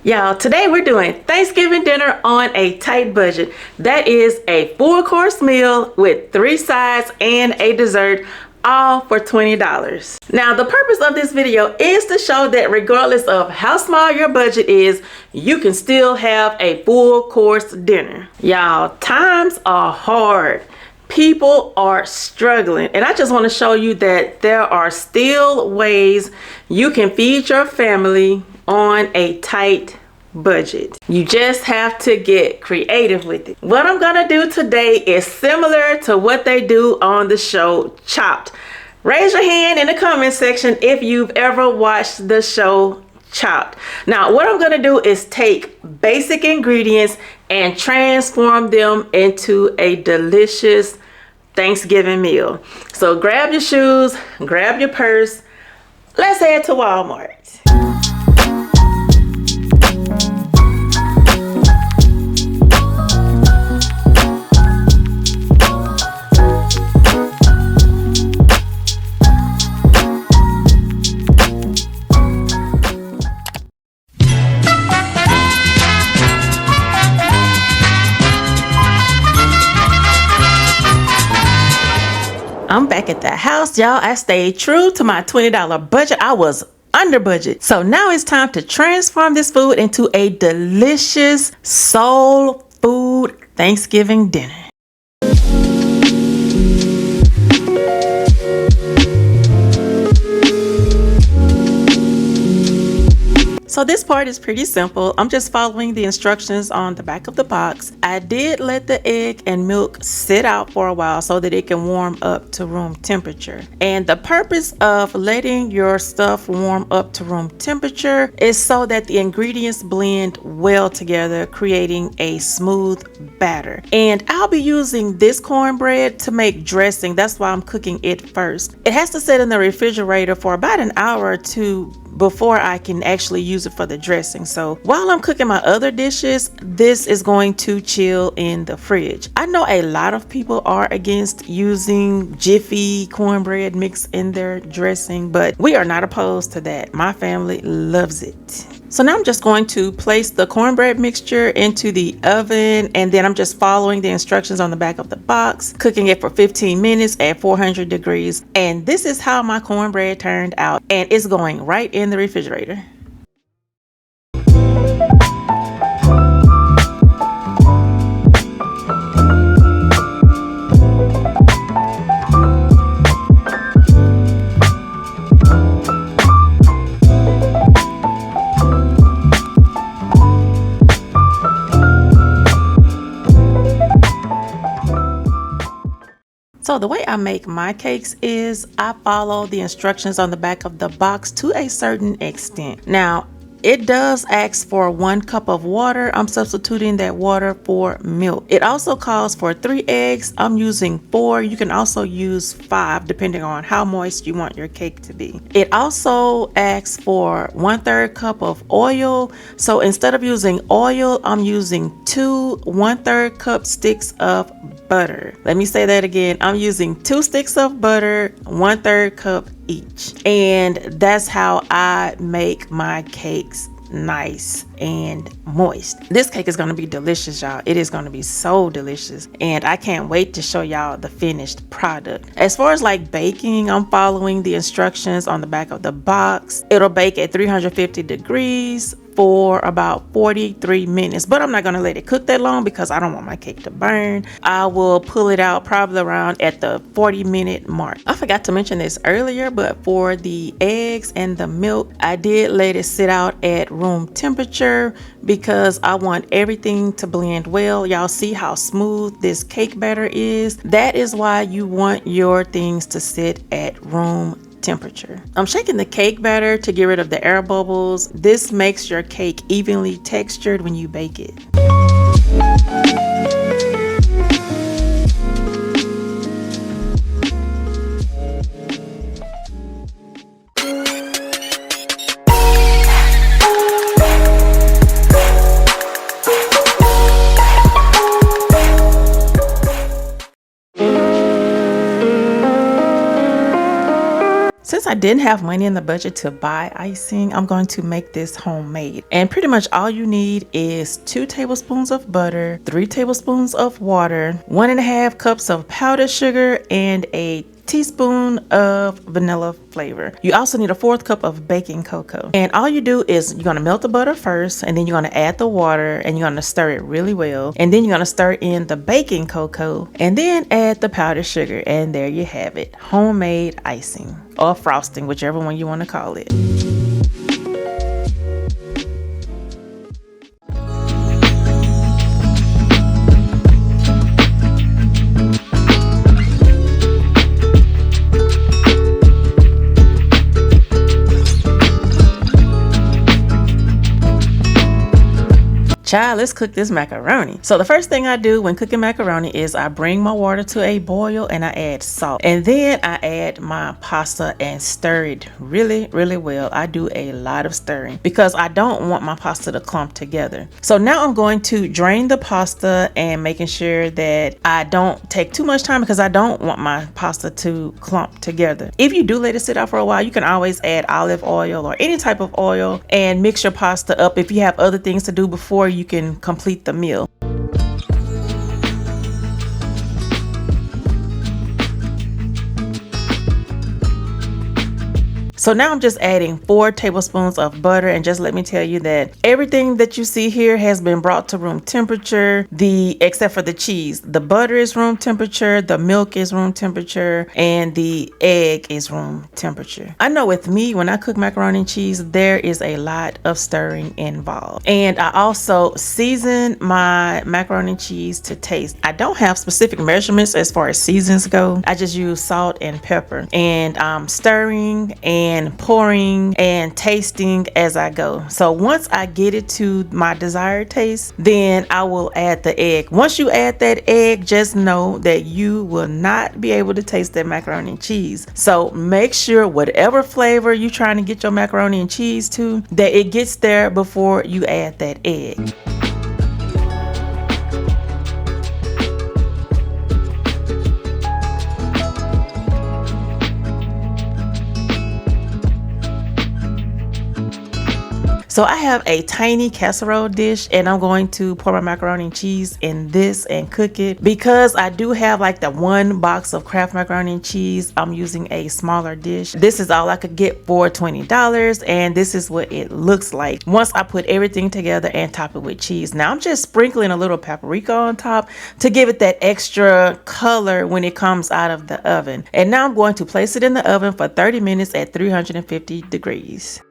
Y'all, today we're doing Thanksgiving dinner on a tight budget. That is a full course meal with 3 sides and a dessert, all for $20. Now, the purpose of this video is to show that regardless of how small your budget is, you can still have a full course dinner. Y'all, times are hard. People are struggling, and I just want to show you that there are still ways you can feed your family on a tight budget. You just have to get creative with it. What I'm gonna do today is similar to what they do on the show Chopped. Raise your hand in the comment section if you've ever watched the show Chopped. Now, what I'm gonna do is take basic ingredients and transform them into a delicious Thanksgiving meal. So grab your shoes, grab your purse. Let's head to Walmart. I'm back at the house, y'all. I stayed true to my $20 budget. I was under budget. So now it's time to transform this food into a delicious soul food Thanksgiving dinner. So this part is pretty simple. I'm just following the instructions on the back of the box. I did let the egg and milk sit out for a while so that it can warm up to room temperature. And the purpose of letting your stuff warm up to room temperature is so that the ingredients blend well together, creating a smooth batter. And I'll be using this cornbread to make dressing. That's why I'm cooking it first. It has to sit in the refrigerator for about an hour or two before I can actually use it for the dressing. So while I'm cooking my other dishes, this is going to chill in the fridge. I know a lot of people are against using Jiffy cornbread mix in their dressing, but we are not opposed to that. My family loves it. So now I'm just going to place the cornbread mixture into the oven, and then I'm just following the instructions on the back of the box, cooking it for 15 minutes at 400 degrees. And this is how my cornbread turned out, and it's going right in the refrigerator. So the way I make my cakes is I follow the instructions on the back of the box to a certain extent. Now, it does ask for 1 cup of water. I'm substituting that water for milk. It also calls for 3 eggs. I'm using 4. You can also use 5 depending on how moist you want your cake to be. It also asks for 1/3 cup of oil. So instead of using oil, I'm using 2 1/3 cup sticks of butter. Let me say that again. I'm using 2 sticks of butter, 1/3 cup each. And that's how I make my cakes nice and moist. This cake is going to be delicious, y'all. It is going to be so delicious, and I can't wait to show y'all the finished product. As far as like baking, I'm following the instructions on the back of the box. It'll bake at 350 degrees for about 43 minutes, but I'm not going to let it cook that long because I don't want my cake to burn. I will pull it out probably around at the 40-minute mark. I forgot to mention this earlier, but for the eggs and the milk, I did let it sit out at room temperature because I want everything to blend well. Y'all see how smooth this cake batter is? That is why you want your things to sit at room temperature. I'm shaking the cake batter to get rid of the air bubbles. This makes your cake evenly textured when you bake it. I didn't have money in the budget to buy icing, I'm going to make this homemade. And pretty much all you need is 2 tablespoons of butter, 3 tablespoons of water, 1.5 cups of powdered sugar, and a teaspoon of vanilla flavor. You also need a 1/4 cup of baking cocoa. And all you do is you're gonna melt the butter first, and then you're gonna add the water, and you're gonna stir it really well. And then you're gonna stir in the baking cocoa, and then add the powdered sugar. And there you have it, homemade icing or frosting, whichever one you want to call it. Child, let's cook this macaroni. So the first thing I do when cooking macaroni is I bring my water to a boil and I add salt. And then I add my pasta and stir it really, really well. I do a lot of stirring because I don't want my pasta to clump together. So now I'm going to drain the pasta and making sure that I don't take too much time because I don't want my pasta to clump together. If you do let it sit out for a while, you can always add olive oil or any type of oil and mix your pasta up. If you have other things to do before you can complete the meal. So now I'm just adding 4 tablespoons of butter, and just let me tell you that everything that you see here has been brought to room temperature, except for the cheese. The butter is room temperature, the milk is room temperature, and the egg is room temperature. I know with me, when I cook macaroni and cheese, there is a lot of stirring involved. And I also season my macaroni and cheese to taste. I don't have specific measurements as far as seasons go. I just use salt and pepper, and I'm stirring and pouring and tasting as I go. So once I get it to my desired taste, then I will add the egg. Once you add that egg, just know that you will not be able to taste that macaroni and cheese. So make sure whatever flavor you're trying to get your macaroni and cheese to, that it gets there before you add that egg. So I have a tiny casserole dish, and I'm going to pour my macaroni and cheese in this and cook it. Because I do have like the 1 box of Kraft macaroni and cheese, I'm using a smaller dish. This is all I could get for $20, and this is what it looks like once I put everything together and top it with cheese. Now I'm just sprinkling a little paprika on top to give it that extra color when it comes out of the oven. And now I'm going to place it in the oven for 30 minutes at 350 degrees.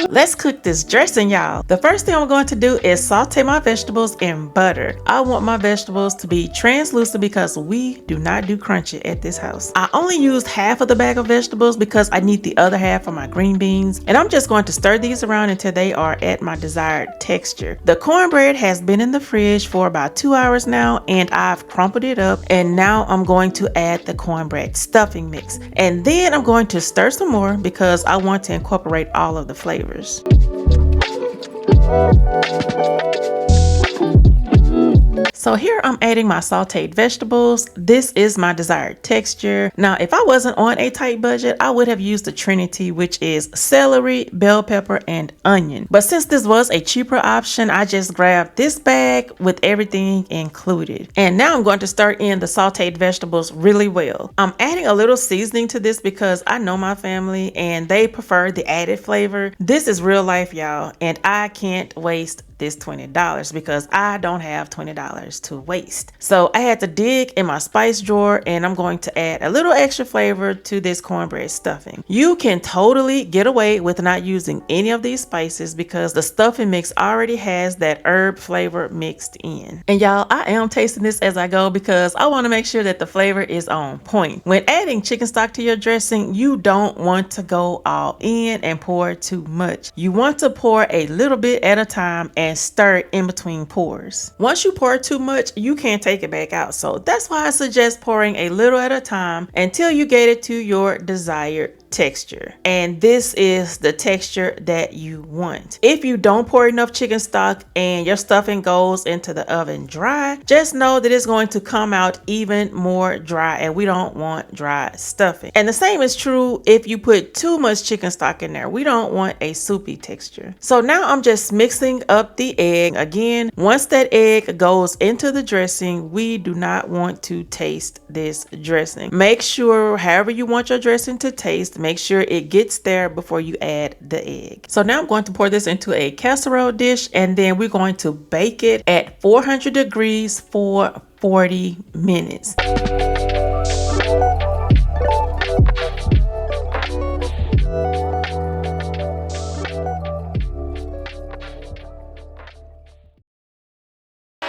Let's cook this dressing, y'all. The first thing I'm going to do is saute my vegetables in butter. I want my vegetables to be translucent because we do not do crunchy at this house. I only used half of the bag of vegetables because I need the other half for my green beans. And I'm just going to stir these around until they are at my desired texture. The cornbread has been in the fridge for about 2 hours now, and I've crumpled it up. And now I'm going to add the cornbread stuffing mix. And then I'm going to stir some more because I want to incorporate all of the flavors. So here I'm adding my sauteed vegetables. This is my desired texture. Now, if I wasn't on a tight budget, I would have used the Trinity, which is celery, bell pepper, and onion. But since this was a cheaper option, I just grabbed this bag with everything included. And now I'm going to stir in the sauteed vegetables really well. I'm adding a little seasoning to this because I know my family and they prefer the added flavor. This is real life, y'all, and I can't waste this $20 because I don't have $20 to waste. So I had to dig in my spice drawer, and I'm going to add a little extra flavor to this cornbread stuffing. You can totally get away with not using any of these spices because the stuffing mix already has that herb flavor mixed in. And y'all, I am tasting this as I go because I want to make sure that the flavor is on point. When adding chicken stock to your dressing, you don't want to go all in and pour too much. You want to pour a little bit at a time and stir in between pours. Once you pour too much, you can't take it back out. So that's why I suggest pouring a little at a time until you get it to your desired texture. And this is the texture that you want. If you don't pour enough chicken stock and your stuffing goes into the oven dry, just know that it's going to come out even more dry, and we don't want dry stuffing. And the same is true if you put too much chicken stock in there. We don't want a soupy texture. So now I'm just mixing up the egg. Again, once that egg goes into the dressing, we do not want to taste this dressing. Make sure, however you want your dressing to taste, make sure it gets there before you add the egg. So now I'm going to pour this into a casserole dish, and then we're going to bake it at 400 degrees for 40 minutes.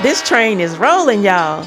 This train is rolling, y'all.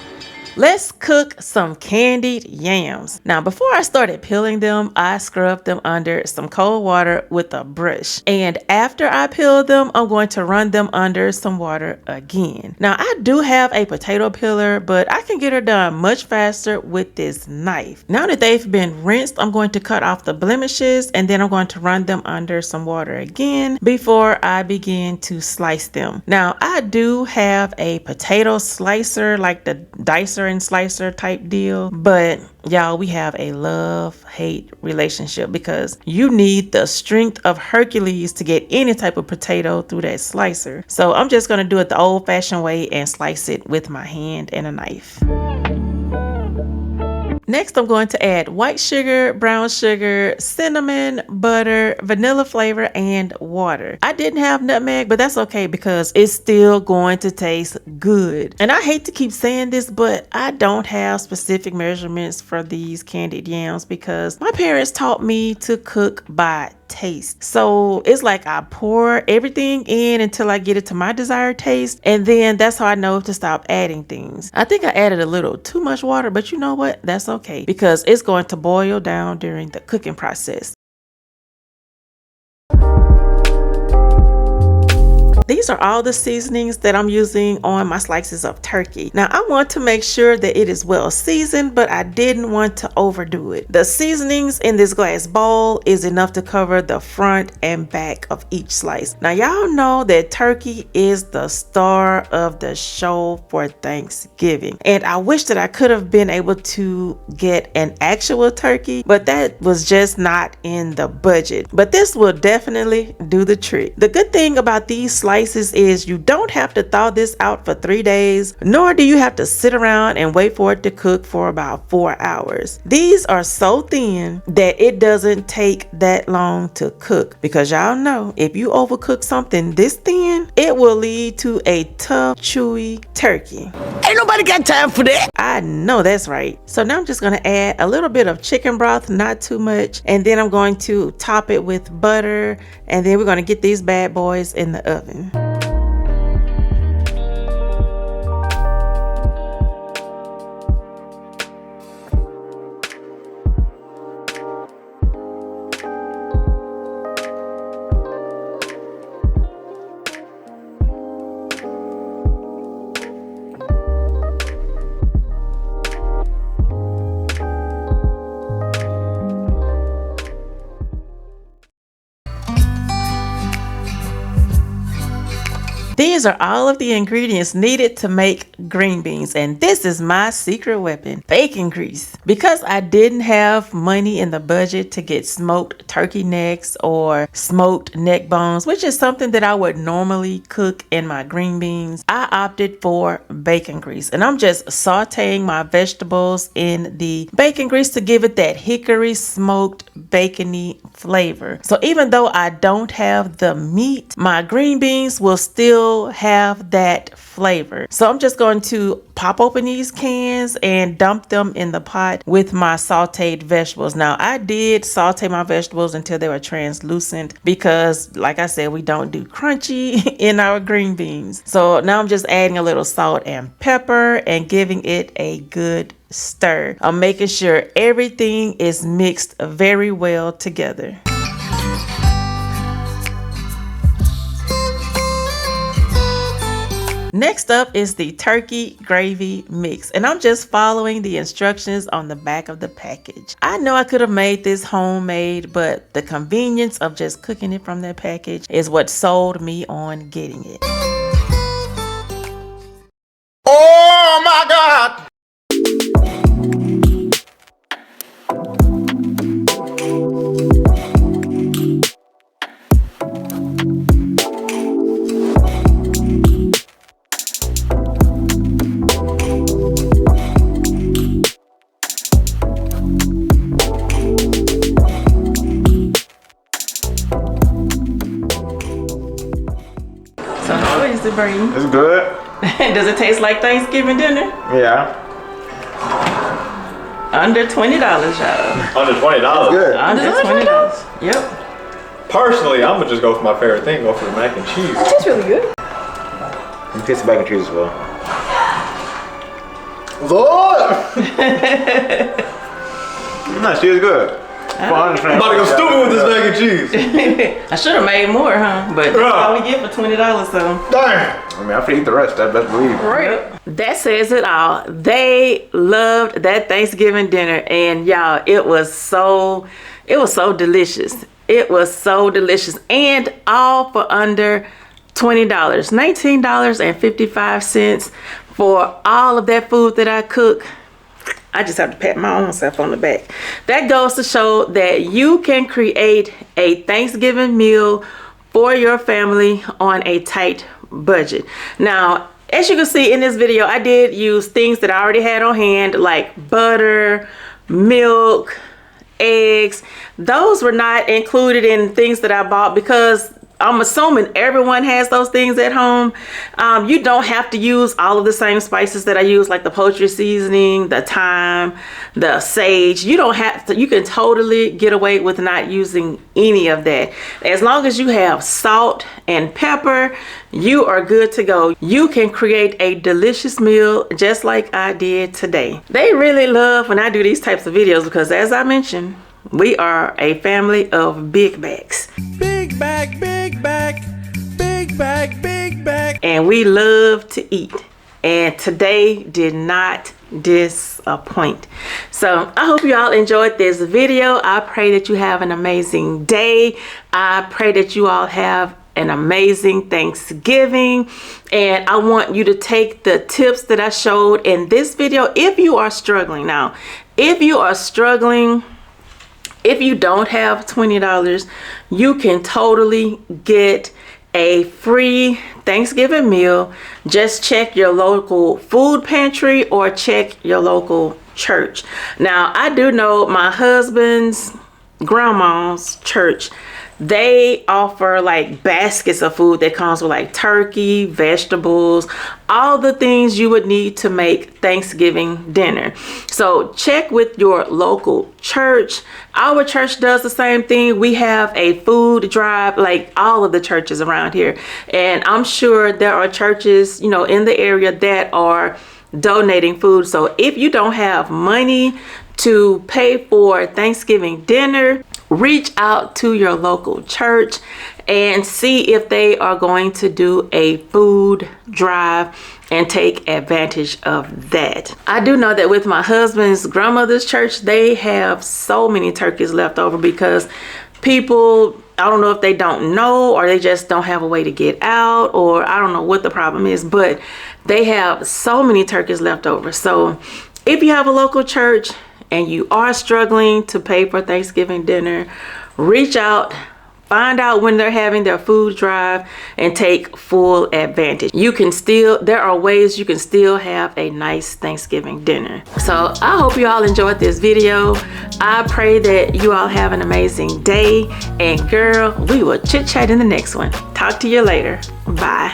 Let's cook some candied yams. Now, before I started peeling them, I scrubbed them under some cold water with a brush. And after I peel them, I'm going to run them under some water again. Now, I do have a potato peeler, but I can get her done much faster with this knife. Now that they've been rinsed, I'm going to cut off the blemishes, and then I'm going to run them under some water again before I begin to slice them. Now, I do have a potato slicer, like the dicer and slicer type deal, but y'all, we have a love-hate relationship because you need the strength of Hercules to get any type of potato through that slicer. So I'm just going to do it the old-fashioned way and slice it with my hand and a knife. Next, I'm going to add white sugar, brown sugar, cinnamon, butter, vanilla flavor, and water. I didn't have nutmeg, but that's okay because it's still going to taste good. And I hate to keep saying this, but I don't have specific measurements for these candied yams because my parents taught me to cook by taste. So it's like I pour everything in until I get it to my desired taste, and then that's how I know to stop adding things. I think I added a little too much water, but you know what? That's okay because it's going to boil down during the cooking process. These are all the seasonings that I'm using on my slices of turkey. Now, I want to make sure that it is well seasoned, but I didn't want to overdo it. The seasonings in this glass bowl is enough to cover the front and back of each slice. Now, y'all know that turkey is the star of the show for Thanksgiving. And I wish that I could have been able to get an actual turkey, but that was just not in the budget. But this will definitely do the trick. The good thing about these slices is you don't have to thaw this out for 3 days, nor do you have to sit around and wait for it to cook for about 4 hours. These are so thin that it doesn't take that long to cook because y'all know if you overcook something this thin, it will lead to a tough, chewy turkey. Ain't nobody got time for that. I know that's right. So now I'm just going to add a little bit of chicken broth, not too much, and then I'm going to top it with butter, and then we're going to get these bad boys in the oven. These are all of the ingredients needed to make green beans, and this is my secret weapon, bacon grease. Because I didn't have money in the budget to get smoked turkey necks or smoked neck bones, which is something that I would normally cook in my green beans, I opted for bacon grease. And I'm just sauteing my vegetables in the bacon grease to give it that hickory smoked bacony flavor. So even though I don't have the meat, my green beans will still have that flavor. So I'm just going to pop open these cans and dump them in the pot with my sauteed vegetables. Now, I did saute my vegetables until they were translucent because, like I said, we don't do crunchy in our green beans. So now I'm just adding a little salt and pepper and giving it a good stir. I'm making sure everything is mixed very well together. Next up is the turkey gravy mix, and I'm just following the instructions on the back of the package. I know I could have made this homemade, but the convenience of just cooking it from that package is what sold me on getting it. Oh my God! So how is it, Brady? It's good. Does it taste like Thanksgiving dinner? Yeah. Under $20, y'all. Under $20. Good. Under $20. Yep. Personally, I'm gonna just go for my favorite thing. Go for the mac and cheese. It's really good. You taste the mac and cheese as well. Lord, No, she is good. I'm about to go stupid with this mac and cheese. I should have made more, huh? But that's all we get for $20, so. Damn. I mean, I have to eat the rest. I best believe. Right. That says it all. They loved that Thanksgiving dinner, and y'all, it was so delicious. It was so delicious, and all for under $20, $19.55 for all of that food that I cook. I just have to pat my own self on the back. That goes to show that you can create a Thanksgiving meal for your family on a tight budget. Now, as you can see in this video, I did use things that I already had on hand, like butter, milk, eggs. Those were not included in things that I bought because I'm assuming everyone has those things at home. You don't have to use all of the same spices that I use, like the poultry seasoning, the thyme, the sage. You don't have to. You can totally get away with not using any of that. As long as you have salt and pepper, you are good to go. You can create a delicious meal just like I did today. They really love when I do these types of videos because, as I mentioned, we are a family of big bags. Big bag, big bag, big bag, big bag. And we love to eat. And today did not disappoint. So I hope you all enjoyed this video. I pray that you have an amazing day. I pray that you all have an amazing Thanksgiving. And I want you to take the tips that I showed in this video if you are struggling. Now, if you are struggling, if you don't have $20, you can totally get a free Thanksgiving meal. Just check your local food pantry or check your local church. Now, I do know my husband's grandma's church, they offer like baskets of food that comes with like turkey, vegetables, all the things you would need to make Thanksgiving dinner. So check with your local church. Our church does the same thing. We have a food drive, like all of the churches around here. And I'm sure there are churches, you know, in the area that are donating food. So if you don't have money to pay for Thanksgiving dinner, reach out to your local church and see if they are going to do a food drive and take advantage of that. I do know that with my husband's grandmother's church, they have so many turkeys left over because people, I don't know if they don't know or they just don't have a way to get out, or I don't know what the problem is, but they have so many turkeys left over. So if you have a local church and you are struggling to pay for Thanksgiving dinner, reach out, find out when they're having their food drive, and take full advantage. You can still, there are ways you can still have a nice Thanksgiving dinner. So I hope you all enjoyed this video. I pray that you all have an amazing day, and girl, we will chit chat in the next one. Talk to you later. Bye.